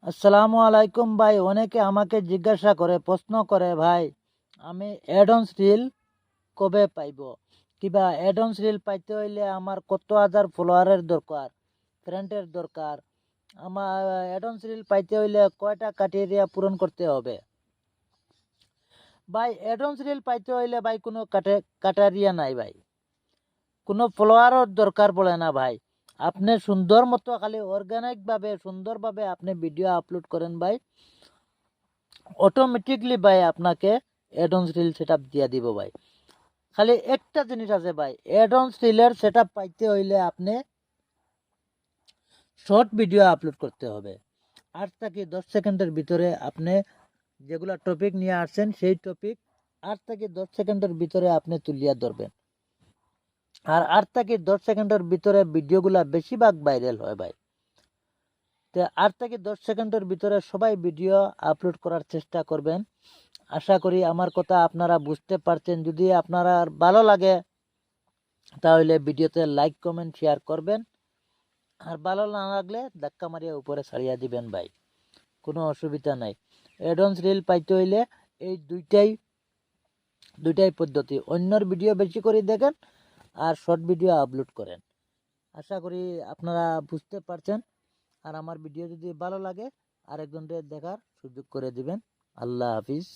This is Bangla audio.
আসসালামু আলাইকুম ভাই। অনেকে আমাকে জিজ্ঞাসা করে, প্রশ্ন করে, ভাই আমি অ্যাডন্স রিল কবে পাইব, কিবা অ্যাডন্স রিল পাইতে হইলে আমার কত হাজার ফলোয়ারের দরকার, ফ্রেন্ডের দরকার, আমার অ্যাডন্স রিল পাইতে হইলে কয়টা ক্রাইটেরিয়া পূরণ করতে হবে। ভাই অ্যাডন্স রিল পাইতে হইলে ভাই কোনো ক্রাইটেরিয়া নাই ভাই, কোনো ফলোয়ারও দরকার পড়ে না ভাই। আপনি সুন্দর মতো খালি অর্গানিকভাবে সুন্দরভাবে আপনি ভিডিও আপলোড করেন ভাই, অটোমেটিকলি ভাই আপনাকে অ্যাডন্স রিল সেট আপ দিয়ে দিব ভাই। খালি একটা জিনিস আছে ভাই, অ্যাডন্স রিলের সেট আপ পাইতে হইলে আপনি শর্ট ভিডিও আপলোড করতে হবে। 8 থেকে 10 সেকেন্ডের ভিতরে আপনি যেগুলা টপিক নিয়ে আসছেন সেই টপিক 8 থেকে 10 সেকেন্ডের ভিতরে আপনি তুলিয়া ধরবেন। আর 8 থেকে 10 সেকেন্ডের ভিতরে ভিডিওগুলা বেশিরভাগ ভাইরাল হয় ভাই। তো 8 থেকে 10 সেকেন্ডের ভিতরে সবাই ভিডিও আপলোড করার চেষ্টা করবেন। আশা করি আমার কথা আপনারা বুঝতে পারছেন। যদি আপনারা ভালো লাগে তাহলে ভিডিওতে লাইক কমেন্ট শেয়ার করবেন, আর ভালো না লাগলে ধাক্কা মারিয়া উপরে ছাড়িয়ে দিবেন ভাই, কোনো অসুবিধা নাই। অ্যাডন্স রিল পাইতে হইলে এই দুইটাই পদ্ধতি, অন্যর ভিডিও বেশি করে দেখেন আর শর্ট ভিডিও আপলোড করেন। আশা করি আপনারা বুঝতে পারছেন। আর আমার ভিডিও যদি ভালো লাগে আরেকজনকে দেখার সুযোগ করে দিবেন। আল্লাহ হাফিজ।